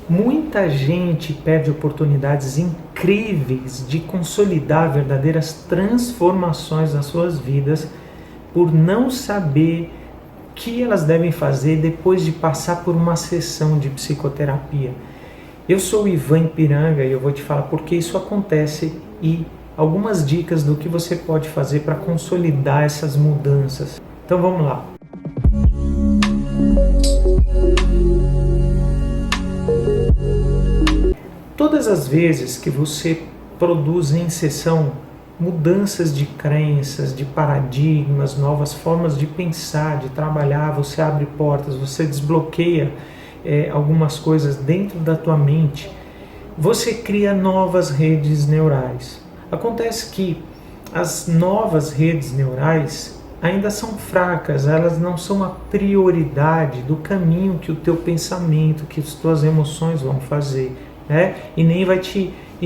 Muita gente perde oportunidades incríveis de consolidar verdadeiras transformações nas suas vidas por não saber o que elas devem fazer depois de passar por uma sessão de psicoterapia. Eu sou o Ivan Ipiranga e eu vou te falar por que isso acontece e algumas dicas do que você pode fazer para consolidar essas mudanças. Então vamos lá. Todas as vezes que você produz em sessão mudanças de crenças, de paradigmas, novas formas de pensar, de trabalhar, você abre portas, você desbloqueia algumas coisas dentro da tua mente, você cria novas redes neurais. Acontece que as novas redes neurais ainda são fracas, elas não são a prioridade do caminho que o teu pensamento, que as tuas emoções vão fazer, né? E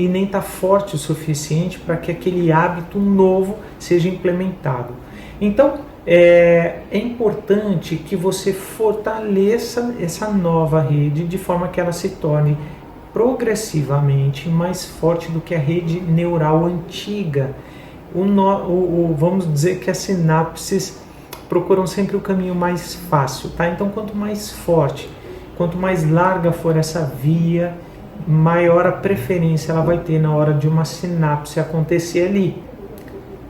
nem tá forte o suficiente para que aquele hábito novo seja implementado. Então, é importante que você fortaleça essa nova rede de forma que ela se torne progressivamente mais forte do que a rede neural antiga. Vamos dizer que as sinapses procuram sempre o caminho mais fácil, tá? Então, quanto mais forte, quanto mais larga for essa via, maior a preferência ela vai ter na hora de uma sinapse acontecer ali.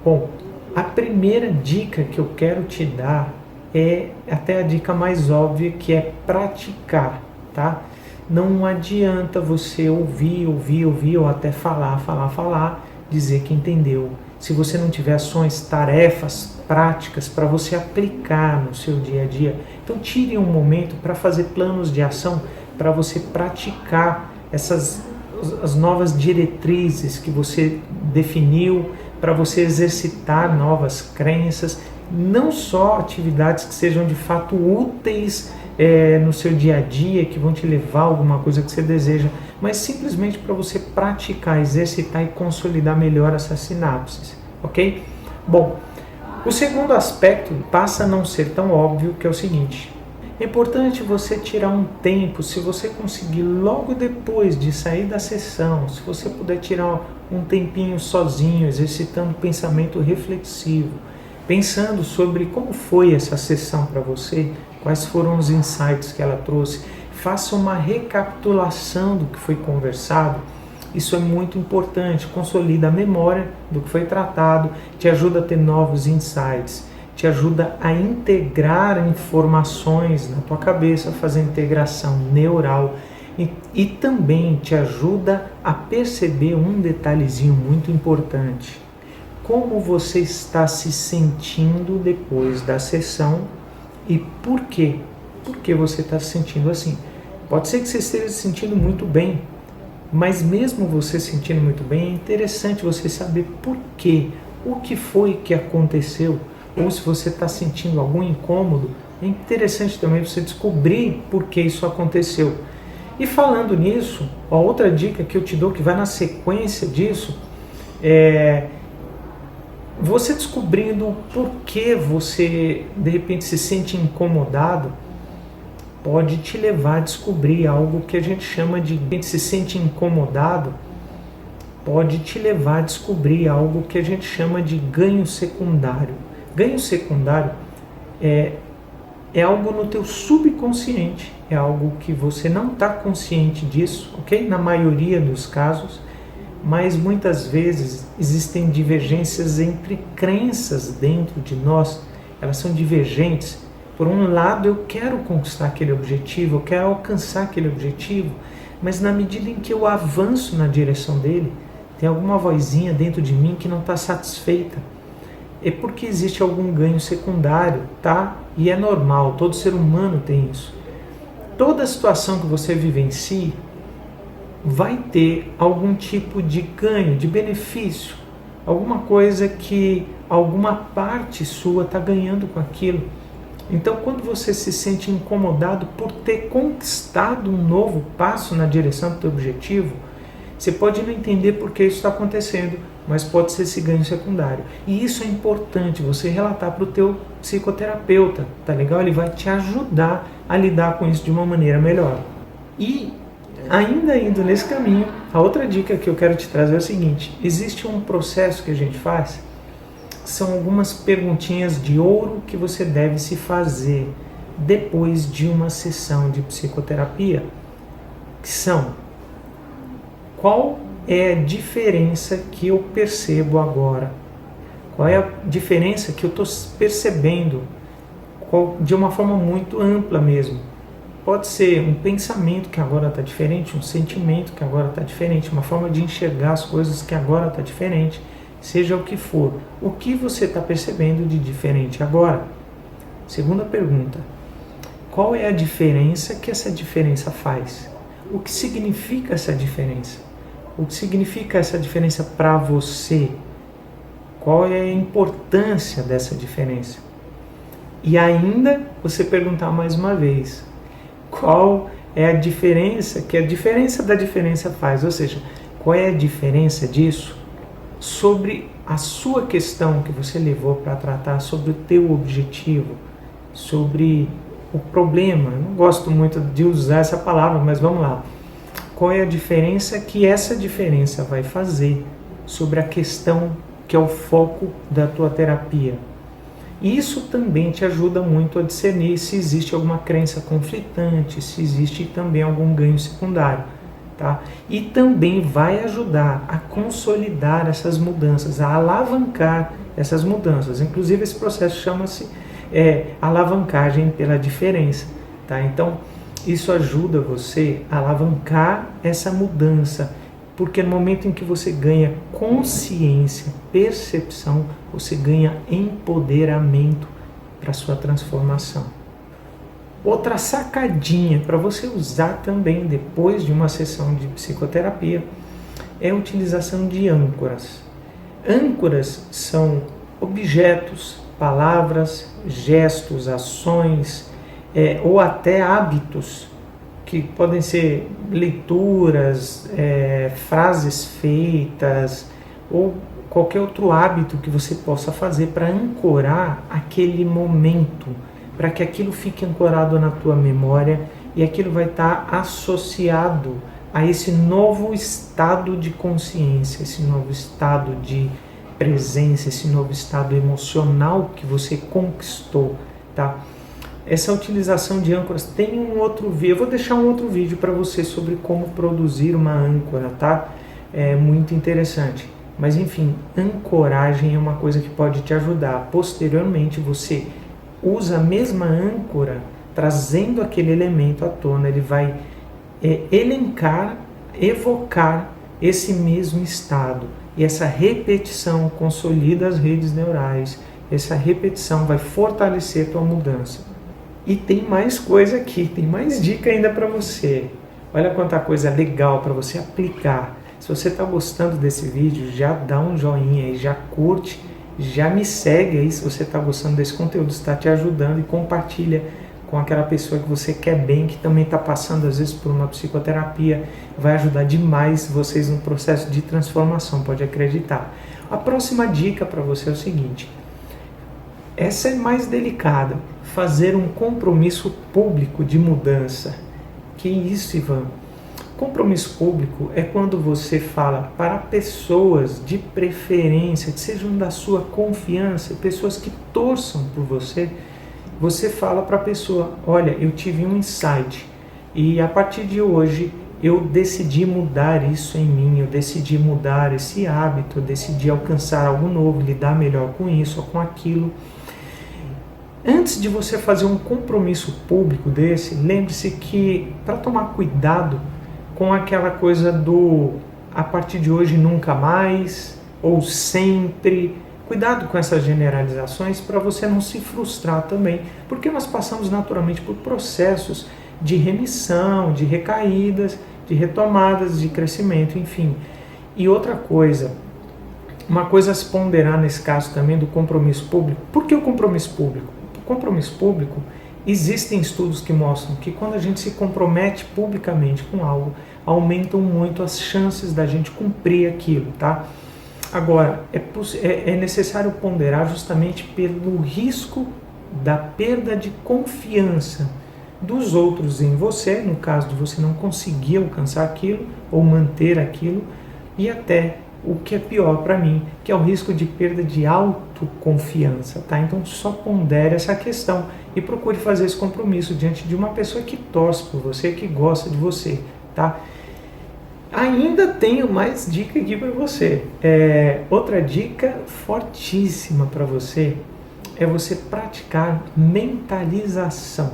Bom, a primeira dica que eu quero te dar é até a dica mais óbvia, que é praticar, tá? Não adianta você ouvir ou até falar, dizer que entendeu. Se você não tiver ações, tarefas, práticas para você aplicar no seu dia a dia, então tire um momento para fazer planos de ação, para você praticar as novas diretrizes que você definiu, para você exercitar novas crenças, não só atividades que sejam de fato úteis no seu dia a dia, que vão te levar a alguma coisa que você deseja, mas simplesmente para você praticar, exercitar e consolidar melhor essas sinapses, ok? Bom, o segundo aspecto passa a não ser tão óbvio, que é o seguinte: é importante você tirar um tempo, se você conseguir logo depois de sair da sessão, se você puder tirar um tempinho sozinho, exercitando o pensamento reflexivo, pensando sobre como foi essa sessão para você, quais foram os insights que ela trouxe, faça uma recapitulação do que foi conversado. Isso é muito importante, consolida a memória do que foi tratado, te ajuda a ter novos insights, te ajuda a integrar informações na tua cabeça, fazer integração neural e também te ajuda a perceber um detalhezinho muito importante: como você está se sentindo depois da sessão e por quê? Por que você está se sentindo assim? Pode ser que você esteja se sentindo muito bem, mas mesmo você se sentindo muito bem, é interessante você saber por quê, o que foi que aconteceu. Ou se você está sentindo algum incômodo, é interessante também você descobrir por que isso aconteceu. E falando nisso, a outra dica que eu te dou, que vai na sequência disso, é você descobrindo por que você de repente se sente incomodado, pode te levar a descobrir algo que a gente chama de se sente incomodado, pode te levar a descobrir algo que a gente chama de ganho secundário. Ganho secundário é algo no teu subconsciente, é algo que você não está consciente disso, ok? Na maioria dos casos, mas muitas vezes existem divergências entre crenças dentro de nós, elas são divergentes. Por um lado, eu quero conquistar aquele objetivo, eu quero alcançar aquele objetivo, mas na medida em que eu avanço na direção dele, tem alguma vozinha dentro de mim que não está satisfeita. É porque existe algum ganho secundário, tá? E é normal, todo ser humano tem isso. Toda situação que você vivencie vai ter algum tipo de ganho, de benefício, alguma coisa que alguma parte sua está ganhando com aquilo. Então, quando você se sente incomodado por ter conquistado um novo passo na direção do teu objetivo, você pode não entender por que isso está acontecendo, mas pode ser esse ganho secundário. E isso é importante você relatar para o teu psicoterapeuta, tá legal? Ele vai te ajudar a lidar com isso de uma maneira melhor. E Ainda indo nesse caminho, a outra dica que eu quero te trazer é o seguinte: existe um processo que a gente faz, são algumas perguntinhas de ouro que você deve se fazer depois de uma sessão de psicoterapia, que são: qual é a diferença que eu percebo agora? Qual é a diferença que eu estou percebendo de uma forma muito ampla mesmo? Pode ser um pensamento que agora está diferente, um sentimento que agora está diferente, uma forma de enxergar as coisas que agora está diferente, seja o que for. O que você está percebendo de diferente agora? Segunda pergunta: qual é a diferença que essa diferença faz? O que significa essa diferença? O que significa essa diferença para você? Qual é a importância dessa diferença? E ainda você perguntar mais uma vez: qual é a diferença que a diferença da diferença faz? Ou seja, qual é a diferença disso sobre a sua questão que você levou para tratar, sobre o teu objetivo, sobre o problema? Eu não gosto muito de usar essa palavra, mas vamos lá. Qual é a diferença que essa diferença vai fazer sobre a questão que é o foco da tua terapia? Isso também te ajuda muito a discernir se existe alguma crença conflitante, se existe também algum ganho secundário, tá? E também vai ajudar a consolidar essas mudanças, a alavancar essas mudanças. Inclusive esse processo chama-se alavancagem pela diferença, tá? Então isso ajuda você a alavancar essa mudança, porque no momento em que você ganha consciência, percepção, você ganha empoderamento para a sua transformação. Outra sacadinha para você usar também depois de uma sessão de psicoterapia é a utilização de âncoras. Âncoras são objetos, palavras, gestos, ações ou até hábitos, que podem ser leituras, frases feitas ou qualquer outro hábito que você possa fazer para ancorar aquele momento, para que aquilo fique ancorado na tua memória e aquilo vai estar associado a esse novo estado de consciência, esse novo estado de presença, esse novo estado emocional que você conquistou, tá? Essa utilização de âncoras tem um outro vídeo, eu vou deixar um outro vídeo para você sobre como produzir uma âncora, tá? É muito interessante. Mas enfim, ancoragem é uma coisa que pode te ajudar. Posteriormente você usa a mesma âncora, trazendo aquele elemento à tona, ele vai elencar, evocar esse mesmo estado. E essa repetição consolida as redes neurais, essa repetição vai fortalecer a tua mudança. E tem mais coisa aqui, tem mais dica ainda para você. Olha quanta coisa legal para você aplicar. Se você está gostando desse vídeo, já dá um joinha aí, já curte, já me segue aí se você está gostando desse conteúdo, está te ajudando, e compartilha com aquela pessoa que você quer bem, que também está passando às vezes por uma psicoterapia. Vai ajudar demais vocês no processo de transformação, pode acreditar. A próxima dica para você é o seguinte: essa é mais delicada. Fazer um compromisso público de mudança. Que isso, Ivan? Compromisso público é quando você fala para pessoas de preferência, que sejam da sua confiança, pessoas que torçam por você. Você fala para a pessoa: olha, eu tive um insight e a partir de hoje eu decidi mudar isso em mim, eu decidi mudar esse hábito, eu decidi alcançar algo novo, lidar melhor com isso ou com aquilo. Antes de você fazer um compromisso público desse, lembre-se que para tomar cuidado com aquela coisa do a partir de hoje nunca mais ou sempre, cuidado com essas generalizações para você não se frustrar também, porque nós passamos naturalmente por processos de remissão, de recaídas, de retomadas, de crescimento, enfim. E outra coisa, uma coisa a se ponderar nesse caso também do compromisso público. Por que o compromisso público? O compromisso público, existem estudos que mostram que quando a gente se compromete publicamente com algo, aumentam muito as chances da gente cumprir aquilo, tá? Agora, é necessário ponderar justamente pelo risco da perda de confiança dos outros em você, no caso de você não conseguir alcançar aquilo ou manter aquilo, e até o que é pior para mim, que é o risco de perda de autoconfiança, tá? Então só pondere essa questão e procure fazer esse compromisso diante de uma pessoa que torce por você, que gosta de você, tá? Ainda tenho mais dica aqui para você. Outra dica fortíssima para você é você praticar mentalização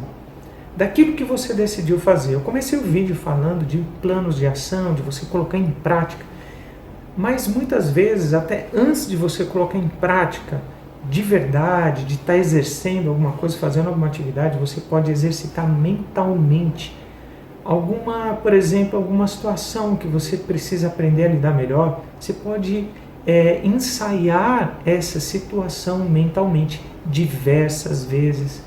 daquilo que você decidiu fazer. Eu comecei o vídeo falando de planos de ação, de você colocar em prática, mas muitas vezes, até antes de você colocar em prática de verdade, de estar exercendo alguma coisa, fazendo alguma atividade, você pode exercitar mentalmente por exemplo, alguma situação que você precisa aprender a lidar melhor. Você pode ensaiar essa situação mentalmente diversas vezes,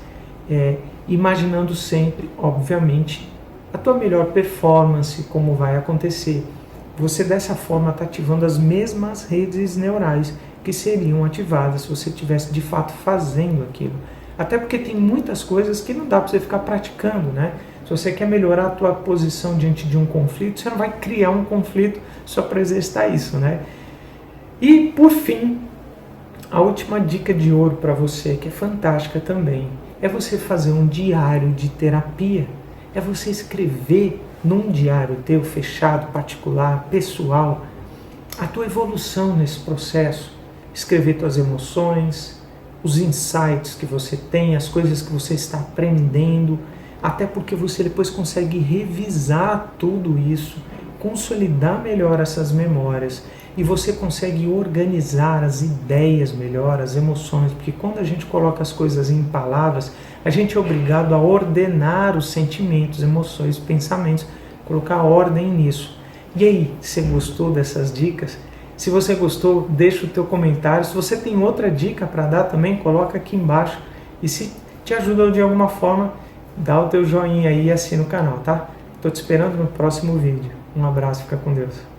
imaginando sempre, obviamente, a tua melhor performance, como vai acontecer. Você dessa forma está ativando as mesmas redes neurais que seriam ativadas se você estivesse de fato fazendo aquilo. Até porque tem muitas coisas que não dá para você ficar praticando, né? Se você quer melhorar a tua posição diante de um conflito, você não vai criar um conflito só para exercitar isso, né? E por fim, a última dica de ouro para você, que é fantástica também, é você fazer um diário de terapia. É você escrever num diário teu fechado, particular, pessoal, a tua evolução nesse processo. Escrever tuas emoções, os insights que você tem, as coisas que você está aprendendo, até porque você depois consegue revisar tudo isso, consolidar melhor essas memórias e você consegue organizar as ideias melhor, as emoções, porque quando a gente coloca as coisas em palavras, a gente é obrigado a ordenar os sentimentos, emoções, pensamentos, colocar ordem nisso. E aí, você gostou dessas dicas? Se você gostou, deixa o teu comentário. Se você tem outra dica para dar também, coloca aqui embaixo. E se te ajudou de alguma forma, dá o teu joinha aí e assina o canal, tá? Tô te esperando no próximo vídeo. Um abraço, fica com Deus.